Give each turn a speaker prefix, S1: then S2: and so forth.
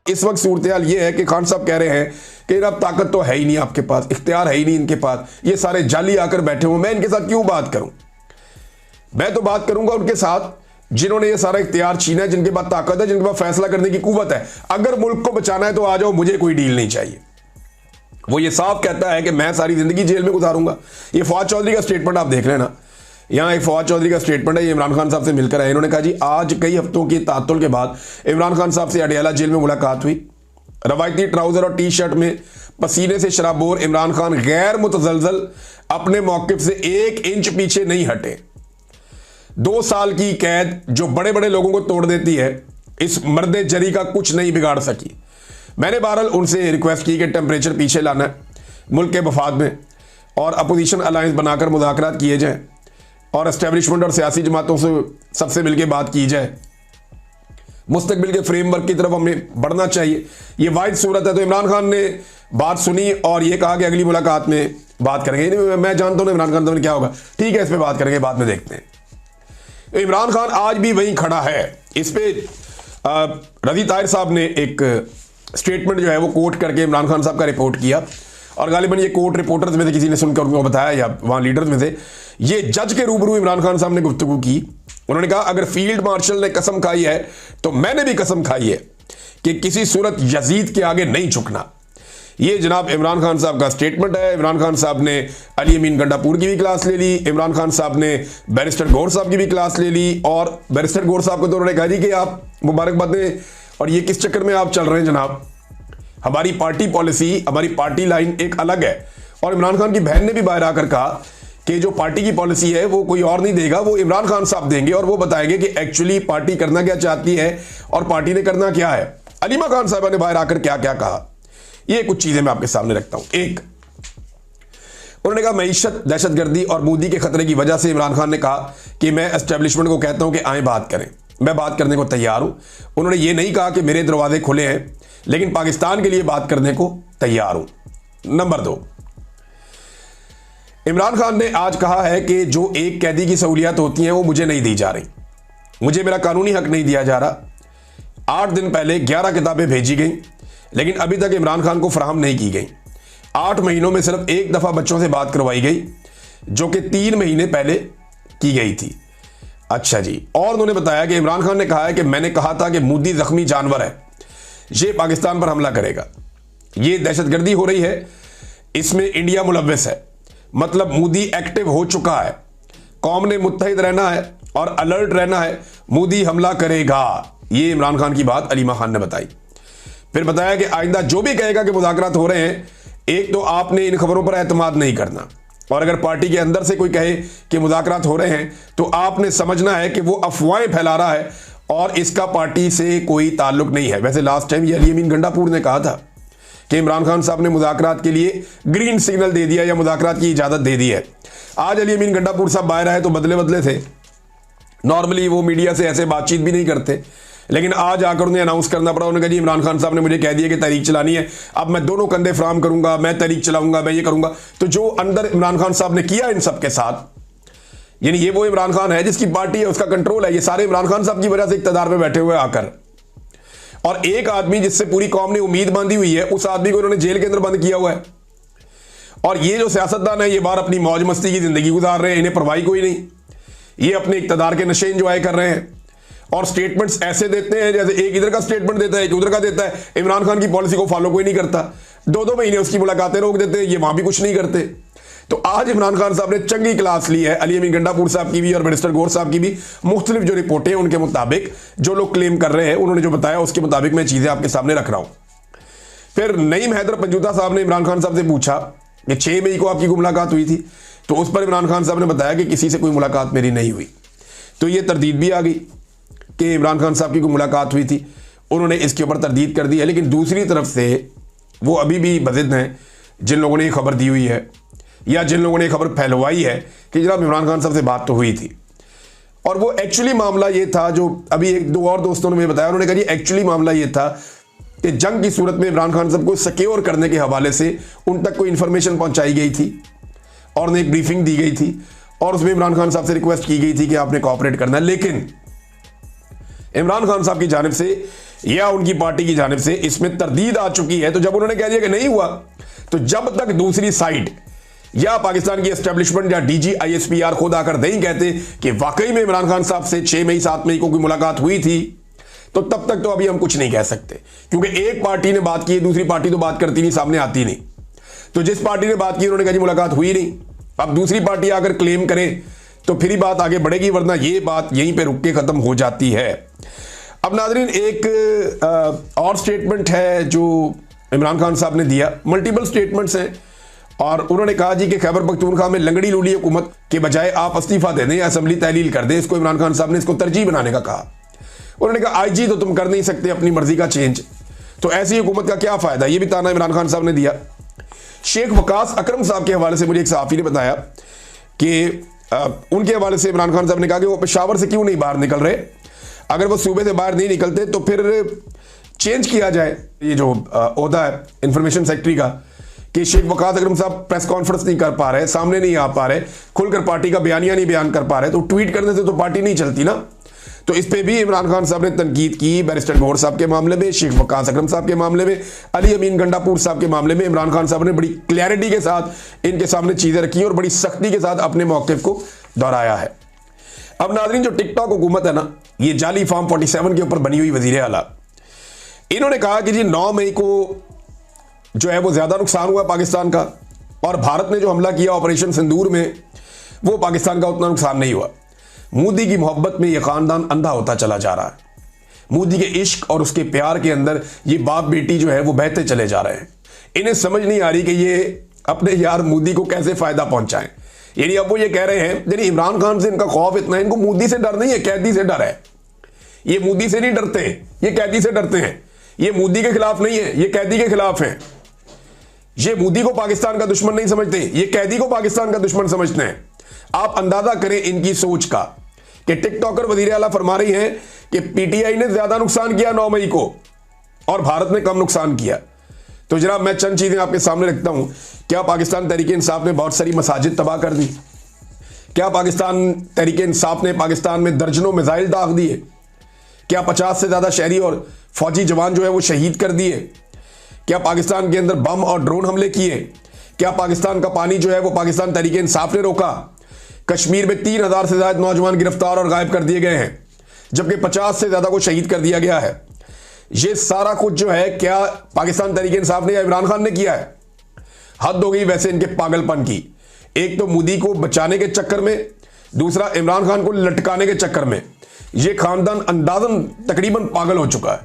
S1: इस वक्त सूरत हाल ये है कि खान साहब कह रहे हैं कि अब ताकत तो है ही नहीं आपके पास, इख्तियार है ही नहीं इनके पास, ये सारे जाली आकर बैठे हुए, मैं इनके साथ क्यों बात करूं। मैं तो बात करूंगा उनके साथ जिन्होंने ये सारा इख्तियार छीना है, जिनके पास ताकत है, जिनके पास फैसला करने की कुव्वत है। अगर मुल्क को बचाना है तो आ जाओ, मुझे कोई डील नहीं चाहिए। वो ये साफ कहता है कि मैं सारी जिंदगी जेल में गुजारूंगा। ये फवाद चौधरी का स्टेटमेंट आप देख लेना, यहाँ एक फवाद चौधरी का स्टेटमेंट है, ये इमरान खान साहब से मिलकर आए। इन्होंने कहा जी आज कई हफ्तों की तातुल के बाद इमरान खान साहब से अडयाला जेल में मुलाकात हुई। रवायती ट्राउजर और टी शर्ट में पसीने से शराबोर इमरान खान गैर मुतजलजल अपने मौकिफ से 1 इंच पीछे नहीं हटे। 2 साल की कैद जो बड़े बड़े लोगों को तोड़ देती है, इस मर्दे जरी का कुछ नहीं बिगाड़ सकी। मैंने बहरहाल उनसे रिक्वेस्ट की कि टेम्परेचर पीछे लाना है मुल्क के मफाद में, और अपोजिशन अलायंस बनाकर मुज़ाकरात किए जाएं और एस्टेब्लिशमेंट और सियासी जमातों से सबसे मिलकर बात की जाए। मुस्तकबिल के फ्रेमवर्क की तरफ हमें बढ़ना चाहिए, ये वाहिद सूरत है। तो इमरान खान ने बात सुनी और ये कहा कि अगली मुलाकात में बात करेंगे। मैं जानता हूँ इमरान खान साहब ने क्या होगा, ठीक है इस पर बात करेंगे, बाद में देखते हैं। इमरान खान आज भी वहीं खड़ा है। इस पे रजी ताहिर साहब ने एक स्टेटमेंट जो है वो कोट करके इमरान खान साहब का रिपोर्ट किया, और गालिबन ये कोट रिपोर्टर्स में से किसी ने सुनकर उनको बताया या वहाँ लीडर्स में से, ये जज के रूबरू इमरान खान साहब ने गुफ्तगू की। उन्होंने कहा अगर फील्ड मार्शल ने कसम खाई है तो मैंने भी कसम खाई है कि किसी सूरत यजीद के आगे नहीं झुकना। ये जनाब इमरान खान साहब का स्टेटमेंट है। इमरान खान साहब ने अली अमीन गंडापुर की भी क्लास ले ली, इमरान खान साहब ने बैरिस्टर गौर साहब की भी क्लास ले ली, और बैरिस्टर गौर साहब को तो उन्होंने कहा जी कि आप मुबारकबाद दें, और ये किस चक्कर में आप चल रहे हैं जनाब, हमारी पार्टी पॉलिसी, हमारी पार्टी लाइन एक अलग है। और इमरान खान की बहन ने भी बाहर आकर कहा कि जो पार्टी की पॉलिसी है वो कोई और नहीं देगा, वो इमरान खान साहब देंगे, और वो बताएंगे कि एक्चुअली पार्टी करना क्या चाहती है और पार्टी ने करना क्या है। अलीमा खान साहबा ने बाहर आकर क्या क्या कहा, ये कुछ चीजें मैं आपके सामने रखता हूं। एक, उन्होंने कहा मईशत, दहशतगर्दी और मोदी के खतरे की वजह से इमरान खान ने कहा कि मैं एस्टेब्लिशमेंट को कहता हूं कि आए बात करें, मैं बात करने को तैयार हूं। उन्होंने ये नहीं कहा कि मेरे दरवाजे खुले हैं, लेकिन पाकिस्तान के लिए बात करने को तैयार हूं। नंबर 2, इमरान खान ने आज कहा है कि जो एक कैदी की सहूलियत होती हैं वो मुझे नहीं दी जा रही, मुझे मेरा कानूनी हक नहीं दिया जा रहा। 8 दिन पहले 11 किताबें भेजी गई, लेकिन अभी तक इमरान खान को फराहम नहीं की गई। 8 महीनों में सिर्फ 1 दफ़ा बच्चों से बात करवाई गई, जो कि 3 महीने पहले की गई थी। अच्छा जी, और उन्होंने बताया कि इमरान खान ने कहा है कि मैंने कहा था कि मोदी जख्मी जानवर है, ये पाकिस्तान पर हमला करेगा, ये दहशतगर्दी हो रही है, इसमें इंडिया मुलव्वस है, मतलब मोदी एक्टिव हो चुका है, कौम ने मुत्तहिद रहना है और अलर्ट रहना है, मोदी हमला करेगा। ये इमरान खान की बात अलीमा खान ने बताई। फिर बताया कि आइंदा जो भी कहेगा कि मुज़ाकरात हो रहे हैं, एक तो आपने इन खबरों पर एतमाद नहीं करना, और अगर पार्टी के अंदर से कोई कहे कि मुज़ाकरात हो रहे हैं तो आपने समझना है कि वो अफवाहें फैला रहा है और इसका पार्टी से कोई ताल्लुक नहीं है। वैसे लास्ट टाइम ये अली अमीन गंडापुर ने कहा था कि इमरान खान साहब ने मुज़ाकरात के लिए ग्रीन सिग्नल दे दिया या मुज़ाकरात की इजाज़त दे दी है। आज अली अमीन गंडापुर साहब बाहर आए तो बदले बदले थे। नॉर्मली वो मीडिया से ऐसे बातचीत भी नहीं करते, लेकिन आज आकर उन्हें अनाउंस करना पड़ा। उन्होंने कहा जी इमरान खान साहब ने मुझे कह दिया कि तहरीक चलानी है, अब मैं दोनों कंधे फ्राहम करूंगा, मैं तहरीक चलाऊंगा, मैं ये करूंगा। तो जो अंदर इमरान खान साहब ने किया इन सब के साथ, यानी ये वो इमरान खान है जिसकी पार्टी है, उसका कंट्रोल है, ये सारे इमरान खान साहब की वजह से इक़्तिदार में बैठे हुए आकर। और एक आदमी जिससे पूरी कौम ने उम्मीद बांधी हुई है, उस आदमी को उन्होंने जेल के अंदर बंद किया हुआ है। और ये जो सियासतदान है ये बाहर अपनी मौज मस्ती की जिंदगी गुजार रहे हैं, इन्हें परवाही कोई नहीं, ये अपने इक़्तिदार के नशे एंजॉय कर रहे हैं और स्टेटमेंट्स ऐसे देते हैं जैसे एक इधर का स्टेटमेंट देता है, एक उधर का देता है। इमरान खान की पॉलिसी को फॉलो कोई नहीं करता, 2-2 महीने उसकी मुलाकातें रोक देते हैं, ये वहां भी कुछ नहीं करते। तो आज इमरान खान साहब ने चंगी क्लास ली है, अली अमीन गंडापुर साहब की भी और बैरिस्टर गौर साहब की भी। मुख्तलिफ जो रिपोर्टें उनके मुताबिक जो लोग क्लेम कर रहे हैं, उन्होंने जो बताया उसके मुताबिक मैं चीजें आपके सामने रख रहा हूं। फिर नईम हैदर पंजूता साहब ने इमरान खान साहब से पूछा कि 6 मई को आपकी कोई मुलाकात हुई थी, तो उस पर इमरान खान साहब ने बताया कि किसी से कोई मुलाकात मेरी नहीं हुई। तो ये तरदीद भी आ गई कि इमरान खान साहब की कोई मुलाकात हुई थी, उन्होंने इसके ऊपर तरदीद कर दी है। लेकिन दूसरी तरफ से वो अभी भी बज़िद हैं जिन लोगों ने ये खबर दी हुई है या जिन लोगों ने खबर फैलवाई है कि जनाब इमरान खान साहब से बात तो हुई थी। और वो एक्चुअली मामला ये था, जो अभी 1-2 और दोस्तों ने मुझे बताया, उन्होंने कहा जी एक्चुअली मामला ये था कि जंग की सूरत में इमरान खान साहब को सिक्योर करने के हवाले से उन तक कोई इन्फॉर्मेशन पहुंचाई गई थी और उन्हें एक ब्रीफिंग दी गई थी, और उसमें इमरान खान साहब से रिक्वेस्ट की गई थी कि आपने कोऑपरेट करना है। लेकिन इमरान खान साहब की जानिब से या उनकी पार्टी की जानिब से इसमें तरदीद आ चुकी है। तो जब उन्होंने कह दिया कि नहीं हुआ, तो जब तक दूसरी साइड या पाकिस्तान की एस्टेब्लिशमेंट या डीजी आईएसपीआर खुद आकर नहीं कहते कि वाकई में इमरान खान साहब से 6 मई 7 मई को कोई मुलाकात हुई थी, तो तब तक तो अभी हम कुछ नहीं कह सकते, क्योंकि एक पार्टी ने बात की, दूसरी पार्टी तो बात करती नहीं, सामने आती नहीं। तो जिस पार्टी ने बात की उन्होंने कहा जी मुलाकात हुई नहीं, अब दूसरी पार्टी आकर क्लेम करे तो फिर ही बात आगे बढ़ेगी, वरना ये बात यहीं पे रुक के खत्म हो जाती है। अब नाज़रीन, एक और स्टेटमेंट है जो इमरान खान साहब ने दिया, मल्टीपल स्टेटमेंट्स हैं, और उन्होंने कहा जी कि खैबर पख्तूनख्वा में लंगड़ी लूली हुकूमत के बजाय आप इस्तीफा दे दें या असेंबली तहलील कर दें। इसको इमरान खान साहब ने इसको तरजीह बनाने का कहा। उन्होंने कहा आईजी तो तुम कर नहीं सकते अपनी मर्जी का चेंज, तो ऐसी हुकूमत का क्या फायदा, ये भी ताना इमरान खान साहब ने दिया। शेख वकास अकरम साहब के हवाले से मुझे एक सहाफ़ी ने बताया कि उनके हवाले से इमरान खान साहब ने कहा कि वो पेशावर से क्यों नहीं बाहर निकल रहे, अगर वो सूबे से बाहर नहीं निकलते तो फिर चेंज किया जाए ये जो ओहदा है इंफॉर्मेशन सेक्रेटरी का, कि शेख वकास अकरम साहब प्रेस कॉन्फ्रेंस नहीं कर पा रहे, सामने नहीं आ पा रहे, खुलकर पार्टी का बयानिया नहीं बयान कर पा रहे, तो ट्वीट करने से तो पार्टी नहीं चलती ना। तो इस पे भी इमरान खान साहब ने तनकीद की। बैरिस्टर गौहर साहब के मामले में, शेख वकास अकरम साहब के मामले में, अली अमीन गंडापुर साहब के मामले में इमरान खान साहब ने बड़ी क्लैरिटी के साथ इनके सामने चीजें रखी और बड़ी सख्ती के साथ अपने मौक़िफ़ को दोहराया है। अब नाज़रीन, जो टिकटॉक हुकूमत है ना, ये जाली फॉर्म 47 के ऊपर बनी हुई वज़ीर आला, इन्होंने कहा कि जी 9 मई को जो है वो ज्यादा नुकसान हुआ पाकिस्तान का, और भारत ने जो हमला किया ऑपरेशन सिंदूर में, वो पाकिस्तान का उतना नुकसान नहीं हुआ। मोदी की मोहब्बत में यह खानदान अंधा होता चला जा रहा है। मोदी के इश्क और उसके प्यार के अंदर ये बाप बेटी जो है वो बहते चले जा रहे हैं। इन्हें समझ नहीं आ रही कि ये अपने यार मोदी को कैसे फायदा पहुंचाएं। यानी अब वो ये कह रहे हैं, यानी इमरान खान से इनका खौफ इतना है, इनको मोदी से डर नहीं है, कैदी से डर है। ये मोदी से नहीं डरते हैं, ये कैदी से डरते हैं। ये मोदी के खिलाफ नहीं है, ये कैदी के खिलाफ है। ये मोदी को पाकिस्तान का दुश्मन नहीं समझते, ये कैदी को पाकिस्तान का दुश्मन समझते हैं। आप अंदाजा करें इनकी सोच का कि टिकटॉकर वज़ीर आला फरमा रही हैं कि पीटीआई ने ज्यादा नुकसान किया 9 मई को और भारत ने कम नुकसान किया। तो जनाब, मैं चंद चीजें आपके सामने रखता हूं। क्या पाकिस्तान तहरीक इंसाफ ने बहुत सारी मसाजिद तबाह कर दी? क्या पाकिस्तान तहरीक इंसाफ ने पाकिस्तान में दर्जनों मिसाइल दाग दिए? क्या 50 से ज्यादा शहरी और फौजी जवान जो है वो शहीद कर दिए? क्या पाकिस्तान के अंदर बम और ड्रोन हमले किए? क्या पाकिस्तान का पानी जो है वो पाकिस्तान तहरीक इंसाफ ने रोका? कश्मीर में 3000 से ज्यादा नौजवान गिरफ्तार और गायब कर दिए गए हैं, जबकि 50 से ज्यादा को शहीद कर दिया गया है। ये सारा कुछ जो है क्या पाकिस्तान तहरीक इंसाफ ने या इमरान खान ने किया है? हद हो गई वैसे इनके पागलपन की। एक तो मोदी को बचाने के चक्कर में, दूसरा इमरान खान को लटकाने के चक्कर में। ये खानदान अंदाजन तकरीबन पागल हो चुका है।